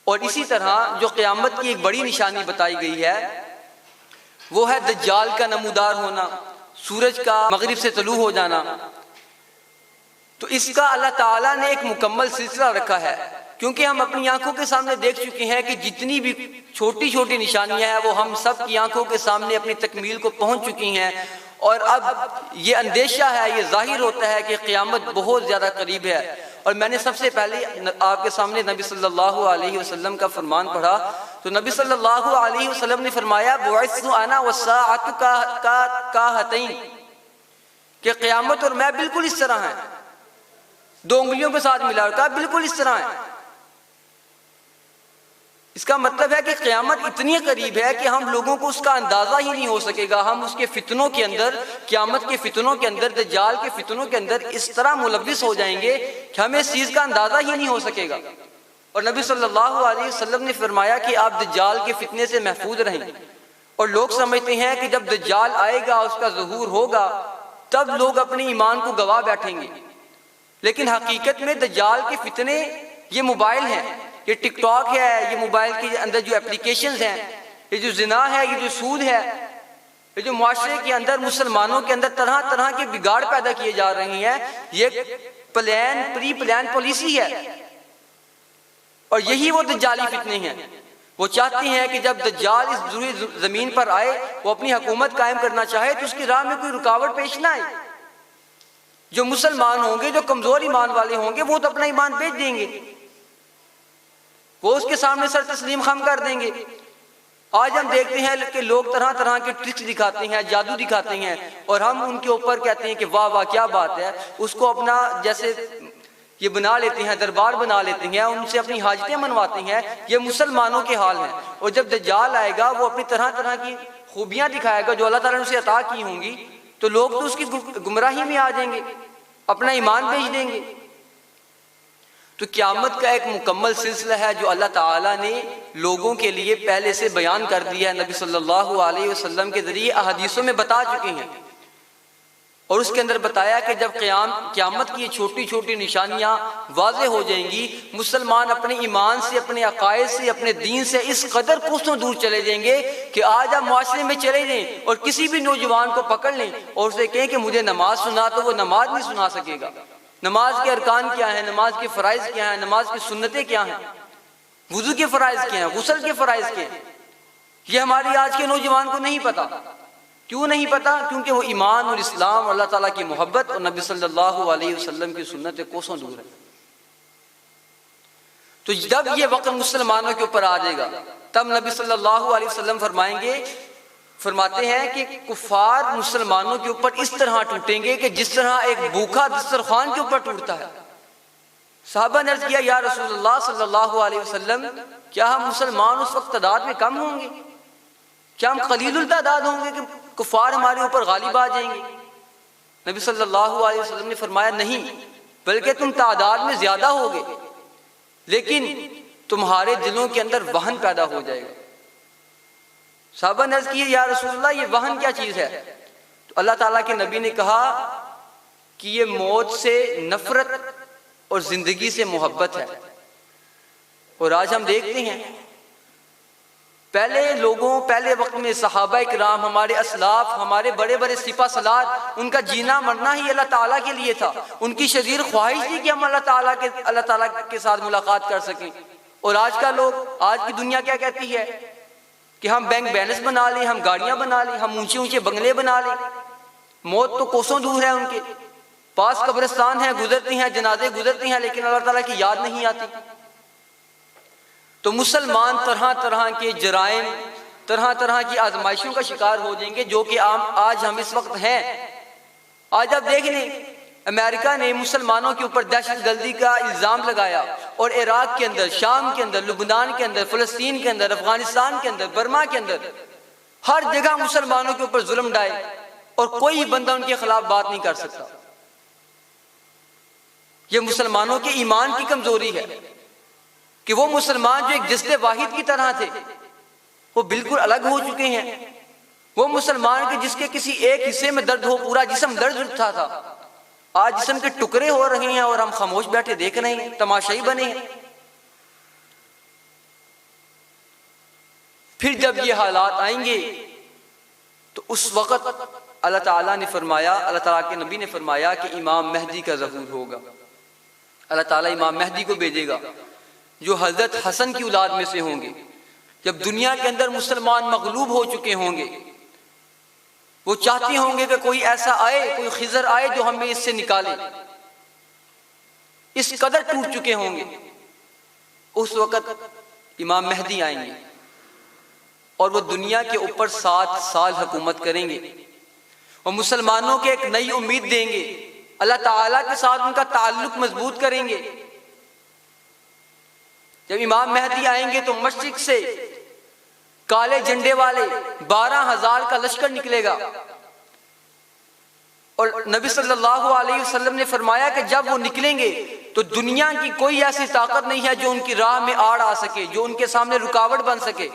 और इसी तरह जो क़यामत की एक बड़ी निशानी बताई गई है वो है दज्जाल का नमूदार होना, सूरज का मगरिब से तलू हो जाना। तो इसका अल्लाह ताला ने एक मुकम्मल सिलसिला रखा है, क्योंकि हम अपनी आंखों के सामने देख चुके हैं कि जितनी भी छोटी छोटी निशानियां हैं वो हम सब की आंखों के सामने अपनी तकमील को पहुंच चुकी हैं। और अब ये अंदेशा है, ये जाहिर होता है कि क़यामत बहुत ज़्यादा करीब है। और मैंने सबसे पहले आपके सामने नबी सल्लल्लाहु अलैहि वसल्लम का फरमान पढ़ा, तो नबी सल्लल्लाहु अलैहि वसल्लम ने फरमाया बुइस्तु अना वस्साअतु का हतैन, कि क़यामत और मैं बिल्कुल इस तरह हैं, दो उंगलियों के साथ मिला कर बिल्कुल इस तरह है। इसका मतलब है कि क़यामत इतनी करीब है कि हम लोगों को उसका अंदाज़ा ही नहीं हो सकेगा। हम उसके फितनों के अंदर, क़यामत के फितनों के अंदर, दज्जाल के फितनों के अंदर इस तरह मुलव्विस हो जाएंगे कि हमें इस चीज़ का अंदाज़ा ही नहीं हो सकेगा। और नबी सल्लल्लाहु अलैहि वसल्लम ने फरमाया कि आप दज्जाल के फितने से महफूज रहें। और लोग समझते हैं कि जब दज्जाल आएगा, उसका ज़हूर होगा, तब लोग अपने ईमान को गवा बैठेंगे। लेकिन हकीकत में दज्जाल के फितने ये मोबाइल हैं, ये टिकटॉक है, ये मोबाइल के अंदर जो एप्लीकेशंस हैं, ये जो जिना है, ये जो सूद है, ये जो मुआशरे के अंदर मुसलमानों के अंदर तरह तरह के बिगाड़ पैदा किए जा रहे हैं, ये प्री प्लान पॉलिसी है। और यही वो दज्जाली फितने हैं। वो चाहते हैं कि जब दज्जाल इस ज़मीन पर आए, वो अपनी हुकूमत कायम करना चाहे, तो उसकी राह में कोई रुकावट पेश ना आए। जो मुसलमान होंगे, जो कमजोर ईमान वाले होंगे, वो तो अपना ईमान बेच देंगे, वो उसके सामने सर तस्लीम खम कर देंगे। आज हम देखते हैं कि लोग तरह तरह के ट्रिक्स दिखाते हैं, जादू दिखाते हैं, और हम उनके ऊपर कहते हैं कि वाह वाह क्या बात है। उसको अपना जैसे ये बना लेते हैं, दरबार बना लेते हैं, उनसे अपनी हाजतें मनवाते हैं। ये मुसलमानों के हाल हैं। और जब दज्जाल आएगा, वो अपनी तरह तरह की खूबियां दिखाएगा जो अल्लाह ताला ने उसे अता की होंगी, तो लोग तो उसकी गुमराही में आ जाएंगे, अपना ईमान बेच देंगे। तो क़यामत का एक मुकम्मल सिलसिला है जो अल्लाह ताला ने लोगों के लिए पहले से बयान कर दिया है, नबी सल्लल्लाहु अलैहि वसल्लम के जरिए अहदीसों में बता चुके हैं। और उसके अंदर बताया कि जब क़यामत की ये छोटी छोटी निशानियां वाज़े हो जाएंगी, मुसलमान अपने ईमान से, अपने अकायद से, अपने दीन से इस कदर कोसों दूर चले जाएंगे कि आज आप मुआशरे में चले जाएं और किसी भी नौजवान को पकड़ लें और उसे कहें कि मुझे नमाज सुना, तो वो नमाज नहीं सुना सकेगा। नमाज के अरकान क्या है, नमाज के फ़राइज़ क्या है, नमाज की सुन्नतें क्या हैं, वुज़ू के फ़राइज़ क्या हैं, गुस्ल के फ़राइज़ क्या हैं, ये हमारी आज के नौजवान को नहीं पता। क्यों नहीं पता? क्योंकि वो ईमान और इस्लाम और अल्लाह ताला की मोहब्बत और नबी सल्लल्लाहु अलैहि वसल्लम की सुन्नत कोसों दूर है। तो जब ये वक्त मुसलमानों के ऊपर आ जाएगा, तब नबी सल्लल्लाहु अलैहि वसल्लम फरमाते हैं कि कुफार मुसलमानों के ऊपर इस तरह टूटेंगे कि जिस तरह एक भूखा दस्तरखान के ऊपर टूटता है। साहबा ने अर्ज़ किया, या रसूलुल्लाह सल्लल्लाहु अलैहि वसल्लम, क्या हम मुसलमान उस वक्त तादाद में कम होंगे? क्या हम कलीलुल तादाद होंगे कि कुफार हमारे ऊपर गालिब आ जाएंगे? नबी सल्लल्लाहु अलैहि वसल्लम ने फरमाया, नहीं, बल्कि तुम तादाद में ज्यादा होगे, लेकिन तुम्हारे दिलों के अंदर वहन पैदा हो जाएगा। साहबा ने अर्ज़ की, या रसूलल्लाह, ये वहन क्या चीज है? तो अल्लाह ताला के नबी ने कहा कि ये मौत से नफरत और जिंदगी से मोहब्बत है। और आज हम देखते हैं, पहले वक्त में सहाबा इकराम, हमारे असलाफ, हमारे बड़े बड़े सिपा सलार, उनका जीना मरना ही अल्लाह ताला के लिए था। उनकी शदीद ख्वाहिश थी कि हम अल्लाह ताला के साथ मुलाकात कर सकें। और आज का लोग, आज की दुनिया क्या कहती है कि हम बैंक बैलेंस बना लें, हम गाड़ियां बना लें, हम ऊंचे ऊंचे बंगले बना लें। मौत तो कोसों दूर है, उनके पास कब्रिस्तान है, गुजरती हैं, जनाजे गुजरती हैं, लेकिन अल्लाह ताला की याद नहीं आती। तो मुसलमान तरह तरह के जराइम, तरह तरह की आजमाइशों का शिकार हो जाएंगे, जो कि आज हम इस वक्त हैं। आज आप देख लें, अमेरिका ने मुसलमानों के ऊपर दहशतगर्दी का इल्ज़ाम लगाया, और इराक के अंदर, शाम के अंदर, लुबनान के अंदर, फ़लस्तीन के अंदर, अफगानिस्तान के अंदर, बर्मा के अंदर, हर जगह मुसलमानों के ऊपर जुल्म ढाए, और कोई बंदा उनके खिलाफ बात नहीं कर सकता। यह मुसलमानों के ईमान की कमजोरी है कि वो मुसलमान जो एक जिस्म वाहिद की तरह थे, वो बिल्कुल अलग हो चुके हैं। वो मुसलमान के जिसके किसी एक हिस्से में दर्द हो, पूरा जिस्म दर्द उठता था, आज जिस्म के टुकड़े हो रहे हैं और हम खामोश बैठे देख रहे हैं, तमाशाई बने हैं। फिर जब ये हालात आएंगे तो उस वक़्त अल्लाह ताला ने फरमाया, अल्लाह ताला के नबी ने फरमाया कि इमाम महदी का ज़हूर होगा। अल्लाह ताला इमाम महदी को भेजेगा जो हज़रत हसन की औलाद में से होंगे। जब दुनिया के अंदर मुसलमान मगलूब हो चुके होंगे, वो चाहते होंगे कि कोई ऐसा आए, कोई खिज़र आए जो हमें इससे निकाले, इस कदर टूट चुके होंगे। उस वक़्त इमाम महदी आएंगे और वो दुनिया के ऊपर 7 साल हुकूमत करेंगे और मुसलमानों के एक नई उम्मीद देंगे, अल्लाह ताला के साथ उनका ताल्लुक मजबूत करेंगे। जब इमाम महदी आएंगे तो मशरिक से काले झंडे वाले 12,000 का लश्कर निकलेगा और नबी सल्लल्लाहु अलैहि वसल्लम ने फरमाया कि जब वो निकलेंगे तो दुनिया की कोई ऐसी ताकत नहीं है जो उनकी राह में आड़ आ सके, जो उनके सामने रुकावट बन सके।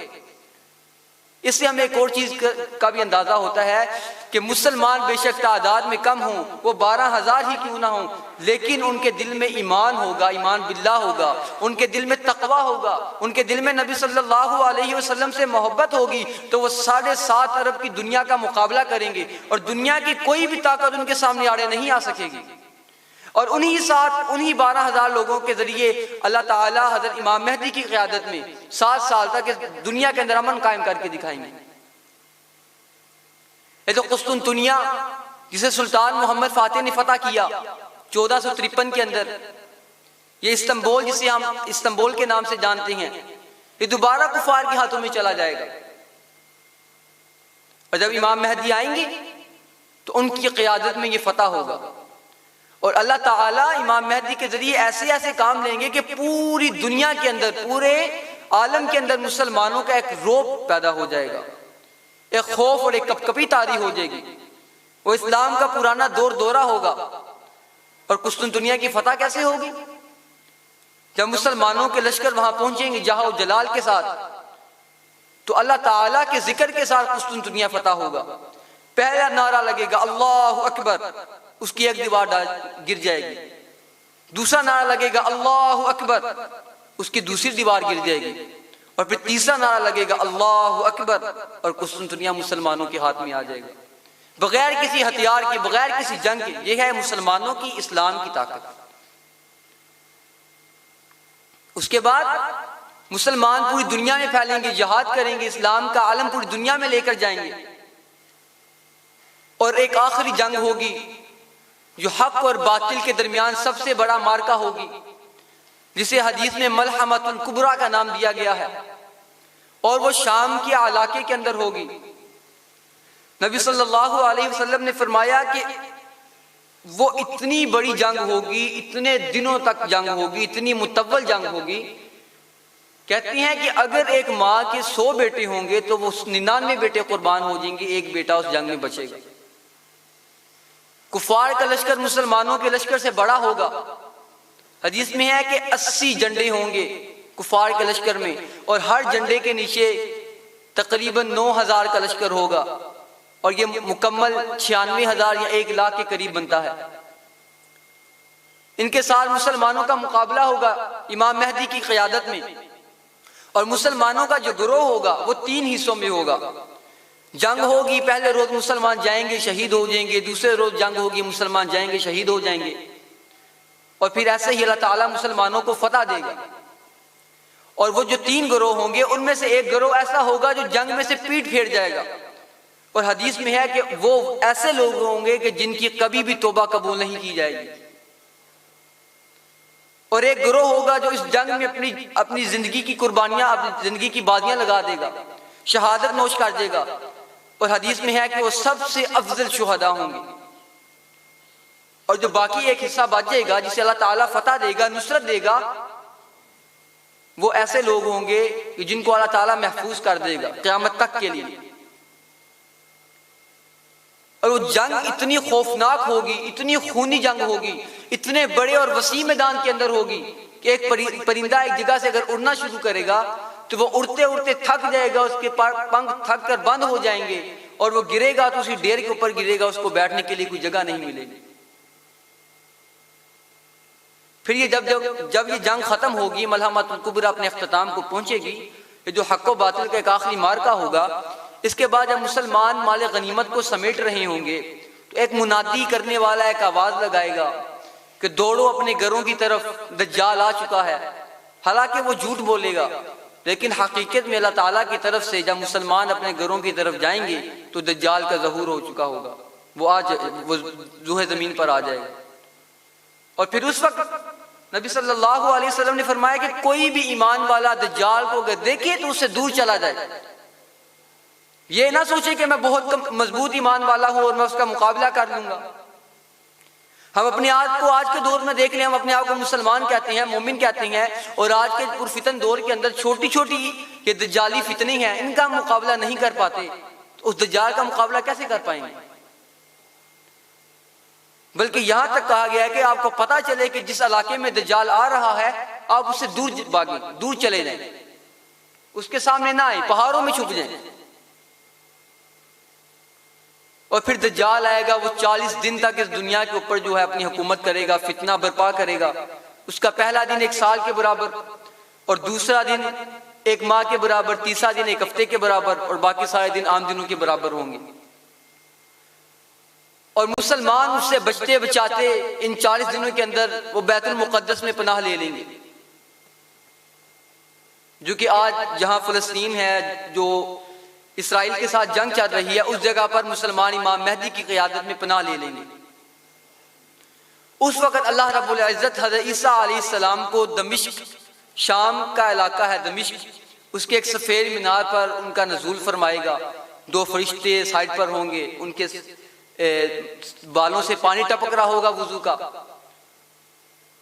इससे हमें एक और चीज का भी अंदाजा होता है कि मुसलमान बेशक तादाद में कम हों, वो 12,000 ही क्यों ना हों, लेकिन उनके दिल में ईमान होगा, ईमान बिल्लाह होगा, उनके दिल में तकवा होगा, उनके दिल में नबी सल्लल्लाहु अलैहि वसल्लम से मोहब्बत होगी, तो वो 7.5 अरब की दुनिया का मुकाबला करेंगे और दुनिया की कोई भी ताकत उनके सामने आड़े नहीं आ सकेगी। और उन्हीं 12,000 लोगों के जरिए अल्लाह ताला हज़रत इमाम महदी की क़यादत में 7 साल तक दुनिया के अंदर अमन कायम करके दिखाएंगे। ये तो कुस्तुनतुनिया जिसे सुल्तान मोहम्मद फातिह ने फतह किया 1453 के अंदर, ये इस्तांबुल जिसे हम इस्तांबुल के नाम से जानते हैं, ये दोबारा कुफार के हाथों में चला जाएगा। और जब इमाम महदी आएंगे तो उनकी क़यादत में ये फतह होगा और अल्लाह ताला इमाम महदी के जरिए ऐसे ऐसे काम लेंगे कि पूरी दुनिया के अंदर, पूरे आलम के अंदर मुसलमानों का एक रौब पैदा हो जाएगा, एक खौफ और एक कपकपी तारी हो जाएगी। वो इस्लाम का पुराना दौर दौरा होगा। और कुस्तुनतुनिया की फतह कैसे होगी? जब मुसलमानों के लश्कर वहां पहुंचेंगे जहां जलाल के साथ, तो अल्लाह ताला के जिक्र के साथ कुस्तुनतुनिया फतह होगा। पहला नारा लगेगा अल्लाहु अकबर, उसकी एक दीवार गिर जाएगी। दूसरा नारा लगेगा अल्लाहु अकबर, उसकी दूसरी दीवार गिर जाएगी। और फिर तीसरा नारा लगेगा अल्लाहु अकबर और कुस्तुनतुनिया मुसलमानों के हाथ में आ जाएगा, बगैर किसी हथियार के, बगैर किसी जंग के। यह है मुसलमानों की, इस्लाम की ताकत। उसके बाद मुसलमान पूरी दुनिया में फैलेंगे, जिहाद करेंगे, इस्लाम का आलम पूरी दुनिया में लेकर जाएंगे। और एक आखिरी जंग होगी जो हक और बातिल के दरमियान सबसे बड़ा मार्का होगी, जिसे हदीस में मलहमतुल कुबरा का नाम दिया गया है, और वो शाम के इलाके के अंदर होगी। नबी सल्लल्लाहु अलैहि वसल्लम ने फरमाया कि वो इतनी बड़ी जंग होगी, इतने दिनों तक जंग होगी, इतनी मुतव्वल जंग होगी। कहती हैं कि अगर एक माँ के 100 बेटे होंगे तो वो 99 बेटे कुर्बान हो जाएंगे, एक बेटा उस जंग में बचेगा। कुफार का लश्कर मुसलमानों के लश्कर से बड़ा होगा। हदीस में है कि 80 झंडे होंगे कुफार के लश्कर में, और हर झंडे के नीचे तकरीबन 9,000 का लश्कर होगा, और ये मुकम्मल 96,000 या 1 लाख के करीब बनता है। इनके साथ मुसलमानों का मुकाबला होगा इमाम महदी की क़यादत में। और मुसलमानों का जो गिरोह होगा वो 3 हिस्सों में होगा। जंग होगी, पहले रोज मुसलमान जाएंगे, शहीद हो जाएंगे, दूसरे रोज जंग होगी, मुसलमान जाएंगे, शहीद हो जाएंगे, और फिर ऐसे ही अल्लाह ताला मुसलमानों को फतह देगा। और वो जो 3 गिरोह होंगे उनमें से एक गिरोह ऐसा होगा जो जंग में से पीठ फेर जाएगा। और हदीस में है कि वो ऐसे लोग होंगे कि जिनकी कभी भी तौबा कबूल नहीं की जाएगी। और एक गिरोह होगा जो इस जंग में अपनी जिंदगी की कुर्बानियां, अपनी जिंदगी की बाजियां लगा देगा, शहादत नोश कर देगा। और हदीस में है कि वो सबसे अफजल शुहदा होंगे। और जो बाकी एक हिस्सा बच जाएगा, जिसे अल्लाह ताला फतह देगा, नुसरत देगा, वो ऐसे लोग होंगे कि जिनको अल्लाह ताला महफूज कर देगा क़यामत तक के लिए। और वो जंग इतनी खौफनाक होगी, इतनी खूनी जंग होगी, इतने बड़े और वसी मैदान के अंदर होगी कि एक परिंदा एक जगह से अगर उड़ना शुरू करेगा तो वो उड़ते उड़ते थक जाएगा, उसके पंख थक कर बंद हो जाएंगे, और वो गिरेगा तो उसी ढेर के ऊपर गिरेगा, उसको बैठने के लिए कोई जगह नहीं मिलेगी। फिर ये जब ये जंग खत्म होगी, मलहमतुल कुबरा अपने अख्ताम को पहुंचेगी, ये जो हक़ व बातिल का एक आखिरी मार्का होगा, इसके बाद जब मुसलमान माल गनीमत को समेट रहे होंगे तो एक मुनादी करने वाला एक आवाज़ लगाएगा कि दौड़ो अपने घरों की तरफ, दज्जाल आ चुका है। हालांकि वो झूठ बोलेगा, लेकिन हकीकत में अल्लाह ताला की तरफ से जब मुसलमान अपने घरों की तरफ जाएंगे तो दज्जाल का ज़हूर हो चुका होगा, वो ज़ुहे ज़मीन पर आ जाएगा। और फिर उस वक्त नबी सल्लल्लाहु अलैहि वसल्लम ने फरमाया कि कोई भी ईमान वाला दज्जाल को अगर देखे तो उससे दूर चला जाए। ये ना सोचे कि मैं बहुत मजबूत ईमान वाला हूं और मैं उसका मुकाबला कर लूंगा। हम अपने आप को आज के दौर में देख लें, हम अपने आप को मुसलमान कहते हैं, मोमिन कहते हैं, और आज के पुरफितन दौर के अंदर छोटी छोटी ये दज्जाली फितने हैं, इनका मुकाबला नहीं कर पाते, तो उस दज्जाल का मुकाबला कैसे कर पाएंगे? बल्कि यहां तक कहा गया है कि आपको पता चले कि जिस इलाके में दज्जाल आ रहा है आप उससे दूर भागें, दूर चले जाएं, उसके सामने ना आए, पहाड़ों में छुप जाएं। और फिर दज्जाल आएगा, वो 40 दिन तक इस दुनिया के ऊपर जो है अपनी हुकूमत करेगा, फितना बर्पा करेगा। उसका पहला दिन 1 साल के बराबर, और दूसरा दिन 1 माह के बराबर, तीसरा दिन 1 हफ्ते के बराबर, और बाकी सारे दिन आम दिनों के बराबर होंगे। और मुसलमान उससे बचते बचाते इन 40 दिनों के अंदर वो बैतुल मुक़द्दस में पनाह ले लेंगे, जो कि आज जहां फ़लस्तीन है, जो इसराइल के साथ जंग चल रही है, उस जगह पर मुसलमान इमाम मेहदी की क़यादत में पनाह ले लेंगे। उस वक़्त अल्लाह रब्बुल इज़्ज़त हज़रत ईसा अलैहिस्सलाम को दमिश्क, शाम का इलाका है दमिश्क, उसके एक सफ़ेद मीनार पर उनका नज़ूल फरमाएगा। 2 फरिश्ते साइड पर होंगे, उनके बालों से पानी टपक रहा होगा वुजू का,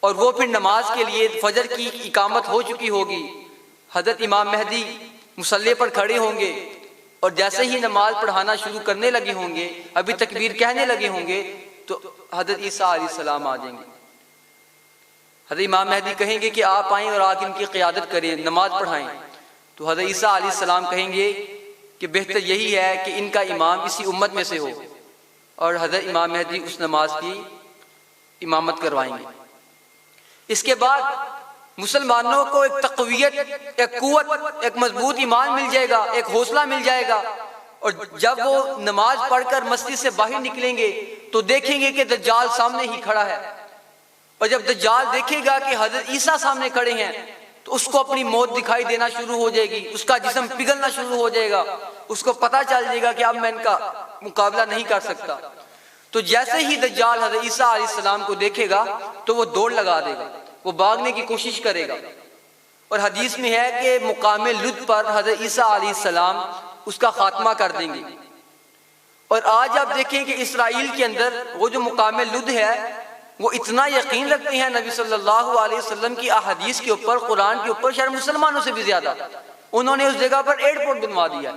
और वो फिर नमाज के लिए फजर की इकामत हो चुकी होगी। हजरत इमाम मेहदी मुसल्ले पर खड़े होंगे, और जैसे ही नमाज पढ़ाना शुरू करने लगे होंगे, अभी तकबीर कहने लगे होंगे, तो हजरत ईसा अलैहिस्सलाम आ जाएंगे। हजरत इमाम मेहदी कहेंगे कि आप आएँ और आके इनकी क़यादत करें, नमाज पढ़ाएं। तो हजरत ईसा अलैहिस्सलाम कहेंगे कि बेहतर यही है कि इनका इमाम इसी उम्मत में से हो, और हजरत इमाम मेहदी उस नमाज की इमामत करवाएंगे। इसके बाद मुसलमानों को एक तक़वियत, एक कुव्वत, एक मजबूत ईमान मिल जाएगा, एक हौसला मिल जाएगा। और जब वो नमाज पढ़कर मस्जिद से बाहर निकलेंगे तो देखेंगे कि दज्जाल सामने ही खड़ा है, और जब दज्जाल देखेगा कि हजरत ईसा सामने खड़े हैं तो उसको अपनी मौत दिखाई देना शुरू हो जाएगी, उसका जिस्म पिघलना शुरू हो जाएगा, उसको पता चल जाएगा कि अब मैं इनका मुकाबला नहीं कर सकता। तो जैसे ही दज्जाल हजरत ईसा अलैहिस्सलाम को देखेगा तो वो दौड़ लगा देगा, वो भागने की कोशिश करेगा। और हदीस में है कि मुकामे लुद पर हजरत ईसा अलैहिस्सलाम उसका खात्मा कर देंगे। और आज आप देखें कि इसराइल के अंदर वो जो मुकामे लुद है, वो इतना यकीन रखते हैं नबी सल्लल्लाहु अलैहि वसल्लम की अहादीस के ऊपर, कुरान के ऊपर, शायद मुसलमानों से भी ज्यादा। उन्होंने उस जगह पर एयरपोर्ट बनवा दिया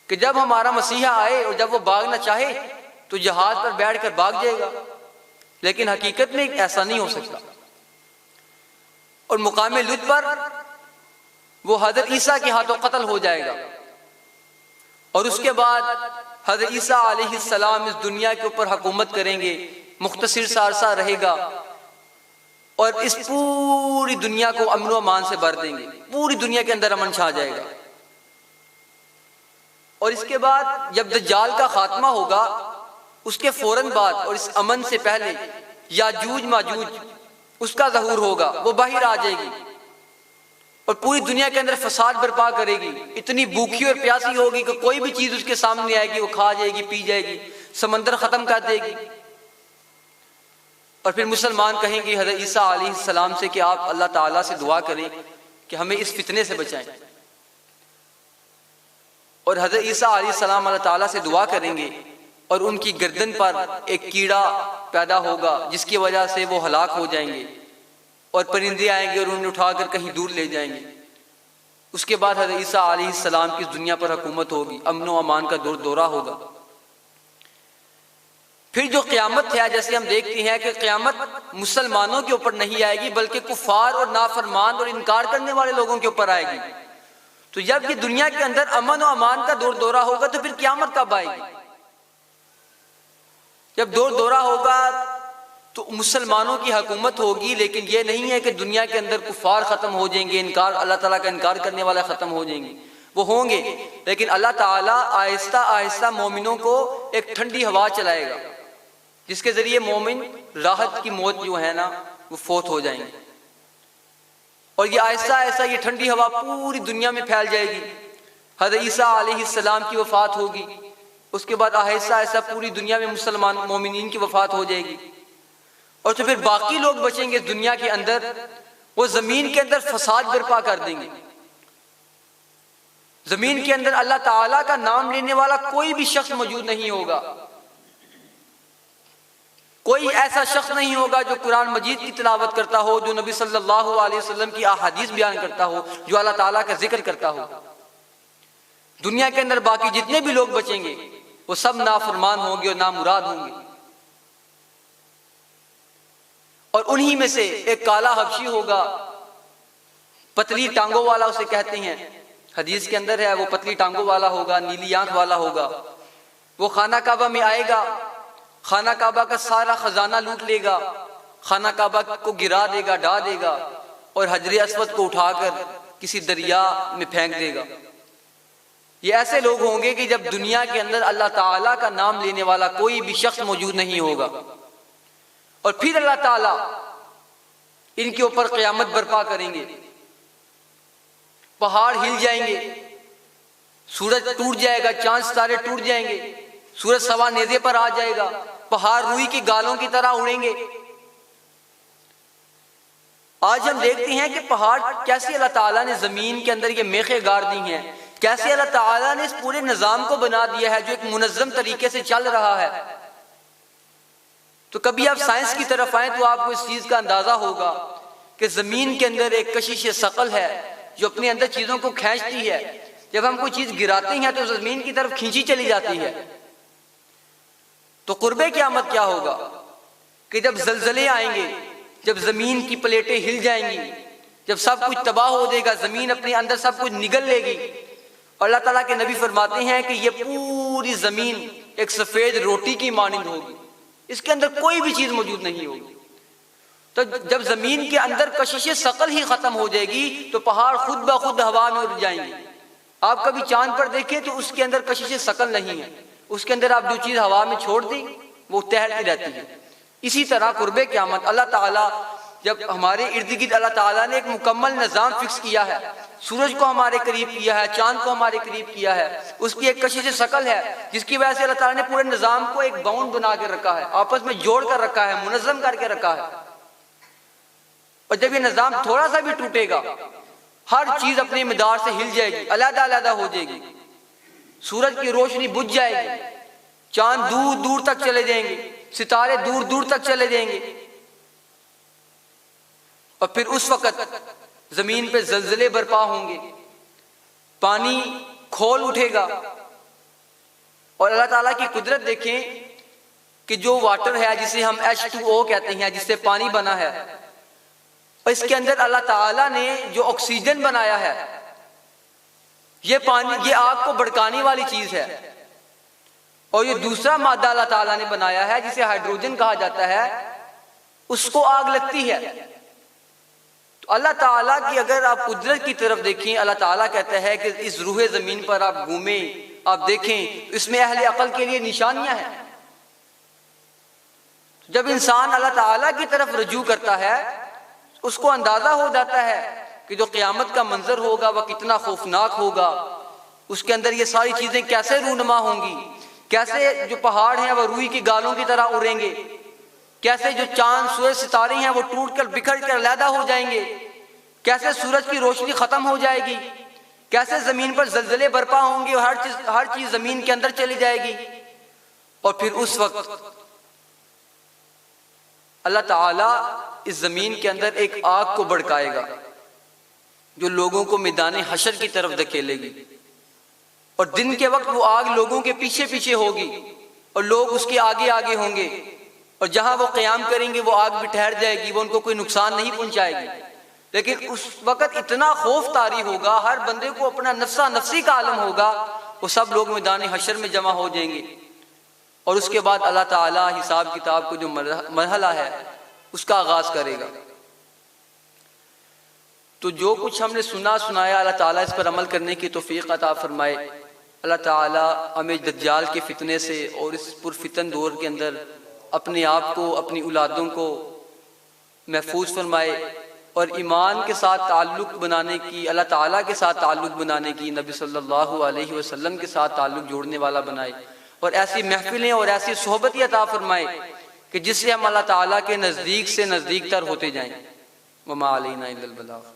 कि जब हमारा मसीहा आए और जब वो भागना चाहे तो जहाज पर बैठकर भाग जाएगा, लेकिन हकीकत में ऐसा नहीं हो सकता। और मुकामे लुद पर वो हजरत ईसा के हाथों कत्ल हो जाएगा, और उसके बाद हजरत ईसा अलैहिस्सलाम इस दुनिया के ऊपर हुकूमत करेंगे, मुख्तसर सा अरसा रहेगा, और इस पूरी दुनिया को अमन व अमान से भर देंगे, पूरी दुनिया के अंदर अमन छा जाएगा। और इसके बाद जब दज्जाल का खात्मा होगा, उसके फौरन बाद और इस अमन से पहले याजूज माजूज उसका ज़हूर होगा, वो बाहर आ जाएगी और पूरी दुनिया के अंदर फसाद बर्पा करेगी। इतनी भूखी और प्यासी होगी कि कोई भी चीज उसके सामने आएगी वो खा जाएगी, पी जाएगी, समंदर खत्म कर देगी। और फिर मुसलमान कहेंगे हज़रत ईसा अलैहिस्सलाम से कि आप अल्लाह ताला से दुआ करें कि हमें इस फितने से बचाएं। और हज़रत ईसा अलैहिस्सलाम अल्लाह ताला से दुआ करेंगे और उनकी गर्दन पर एक कीड़ा पैदा होगा जिसकी वजह से वो हलाक हो जाएंगे, और परिंदे आएंगे और उन्हें उठाकर कहीं दूर ले जाएंगे। उसके बाद हज़रत ईसा अलैहिस्सलाम की इस दुनिया पर हुकूमत होगी, अमन व अमान का दौरा होगा। फिर जो क़यामत है, जैसे हम देखते हैं कि क़यामत मुसलमानों के ऊपर नहीं आएगी बल्कि कुफार और नाफरमान और इनकार करने वाले लोगों के ऊपर आएगी। तो जब ये दुनिया के अंदर अमन व अमान का दौरा होगा तो फिर क़यामत कब आएगी? जब दौरा होगा तो मुसलमानों की हुकूमत होगी, लेकिन ये नहीं है कि दुनिया के अंदर कुफार ख़त्म हो जाएंगे, इनकार अल्लाह ताला का इनकार करने वाला ख़त्म हो जाएंगे, वो होंगे, लेकिन अल्लाह ताला आहिस्ता आहिस्ता मोमिनों को एक ठंडी हवा चलाएगा जिसके ज़रिए मोमिन राहत की मौत जो है ना वो फौत हो जाएंगे। और ये आहिस्ता आहिस्ता ये ठंडी हवा पूरी दुनिया में फैल जाएगी। हज़रत ईसा अलैहिस्सलाम की वफ़ात होगी, उसके बाद आहिस्ता आहिस्ता पूरी दुनिया में मुसलमान मोमिनीन की वफ़ात हो जाएगी। और तो फिर बाकी लोग बचेंगे दुनिया के अंदर, वो ज़मीन के अंदर फसाद बर्पा कर देंगे। ज़मीन के अंदर अल्लाह ताला का नाम लेने वाला कोई भी शख्स मौजूद नहीं होगा। कोई ऐसा शख्स नहीं होगा जो कुरान मजीद की तिलावत करता हो, जो नबी सल्लल्लाहु अलैहि वसल्लम की अहादीस बयान करता हो, जो अल्लाह ताला का जिक्र करता हो। दुनिया के अंदर बाकी जितने भी लोग बचेंगे वो सब नाफरमान होंगे और नामुराद होंगे। और उन्हीं में से एक काला हबशी होगा, पतली टांगों वाला उसे कहते हैं, हदीस के अंदर है, वो पतली टांगों वाला होगा, नीली आंख वाला होगा। वो खाना काबा में आएगा, खाना काबा का सारा खजाना लूट लेगा, खाना काबा को गिरा देगा, ढा देगा और हजरे अस्वद को उठाकर किसी दरिया में फेंक देगा। ये ऐसे लोग होंगे कि जब दुनिया के अंदर अल्लाह ताला का नाम लेने वाला कोई भी शख्स मौजूद नहीं होगा। और फिर अल्लाह ताला इनके ऊपर क़यामत बर्पा करेंगे, पहाड़ हिल जाएंगे, सूरज टूट जाएगा, चांद सितारे टूट जाएंगे, सूरज सवा नेज़े पर आ जाएगा, पहाड़ रुई की गालों की तरह उड़ेंगे। आज हम देखते हैं कि पहाड़ कैसे अल्लाह ताला ने जमीन के अंदर ये मेखे गाड़ दी हैं, कैसे अल्लाह ताला ने इस पूरे निजाम को बना दिया है जो एक मुनज़्ज़म तरीके से चल रहा है। तो कभी आप साइंस की तरफ आए तो आपको इस चीज का अंदाजा होगा कि जमीन के अंदर एक कशिश शकल है जो अपने अंदर चीजों को खींचती है। जब हम कोई चीज गिराते हैं तो जमीन की तरफ खींची चली जाती है। तो कुर्बे क़यामत क्या होगा कि जब जलजले आएंगे, जब जमीन की प्लेटें हिल जाएंगी, जब सब कुछ तबाह हो जाएगा, जमीन अपने अंदर सब कुछ निगल लेगी। और अल्लाह ताला के नबी फरमाते हैं कि ये पूरी जमीन एक सफेद रोटी की मानिंद होगी, इसके अंदर कोई भी चीज मौजूद नहीं होगी। तो जब जमीन के अंदर कशिश शकल ही खत्म हो जाएगी तो पहाड़ खुद ब खुद हवा में उड़ जाएंगे। आप कभी चांद पर देखें तो उसके अंदर कशिश शकल नहीं है, उसके अंदर आप जो चीज हवा में छोड़ दी वो तैरती रहती है। इसी तरह कुर्बे क़यामत अल्लाह ताला जब हमारे इर्द गिर्द अल्लाह ताला ने एक मुकम्मल निज़ाम फिक्स किया है, सूरज को हमारे करीब किया है, चांद को हमारे करीब किया है, उसकी एक कशिश शकल है जिसकी वजह से अल्लाह ताला ने पूरे निज़ाम को एक बाउंड बना के रखा है, आपस में जोड़ कर रखा है, मुनज़्ज़म करके रखा है। और जब ये निज़ाम थोड़ा सा भी टूटेगा हर चीज अपने मिदार से हिल जाएगी, अलग अलग हो जाएगी, सूरज की रोशनी बुझ जाएगी, चांद दूर दूर तक चले जाएंगे, सितारे दूर दूर तक चले जाएंगे। और फिर उस वक्त जमीन पे जलजले बर्पा होंगे, पानी खोल उठेगा। और अल्लाह ताला की कुदरत देखें कि जो वाटर है जिसे हम H2O कहते हैं, जिससे पानी बना है, और इसके अंदर अल्लाह ताला ने जो ऑक्सीजन बनाया है, ये पानी, ये आग को भड़काने वाली चीज है। और ये दूसरा मादा अल्लाह ताला ने बनाया है जिसे हाइड्रोजन कहा जाता है, उसको आग लगती है। तो अल्लाह ताला की अगर आप कुदरत की तरफ देखें, अल्लाह ताला कहता है कि इस रूहे जमीन पर आप घूमें, आप देखें, इसमें अहले अकल के लिए निशानियां हैं। जब इंसान अल्लाह ताला की तरफ रजू करता है उसको अंदाजा हो जाता है कि जो क़यामत का मंजर होगा वह कितना खौफनाक होगा, उसके अंदर ये सारी चीजें कैसे रूनुमा होंगी, कैसे जो पहाड़ हैं वह रुई की गालों की तरह उड़ेंगे, कैसे जो चांद सूरज सितारे हैं वो टूट कर बिखर कर अलहदा हो जाएंगे, कैसे सूरज की रोशनी खत्म हो जाएगी, कैसे जमीन पर जलजले बर्पा होंगे और हर चीज जमीन के अंदर चली जाएगी। और फिर उस वक्त अल्लाह ताला इस जमीन के अंदर एक आग को भड़काएगा जो लोगों को मैदान हशर की तरफ धकेलेगी। और दिन के वक्त वो आग लोगों के पीछे पीछे होगी और लोग उसके आगे आगे होंगे, और जहां वो क़याम करेंगे वो आग भी ठहर जाएगी, वो उनको कोई नुकसान नहीं पहुंचाएगी। लेकिन उस वक्त इतना खौफ तारी होगा, हर बंदे को अपना नफ्सा नफ्सी का आलम होगा, वो सब लोग मैदान हशर में जमा हो जाएंगे। और उसके बाद अल्लाह ताला हिसाब किताब को जो मरहला है उसका आगाज़ करेगा। तो जो कुछ हमने सुना सुनाया, अल्लाह ताला इस पर अमल करने की तौफीक अता फरमाए। अल्लाह ताला हमें दज्जाल के फितने से और इस पुरफितन दौर के अंदर अपने आप को, अपनी औलादों को महफूज फरमाए और ईमान के साथ ताल्लुक़ बनाने की, अल्लाह ताला के साथ ताल्लुक़ बनाने की, नबी सल्लल्लाहु अलैहि वसल्लम के साथ ताल्लुक़ जोड़ने वाला बनाए और ऐसी महफिलें और ऐसी सोहबत अता फरमाए कि जिससे हम अल्लाह ताला के नज़दीक से नज़दीक तर होते जाएं। वमा अलैना इल्लल बलाग।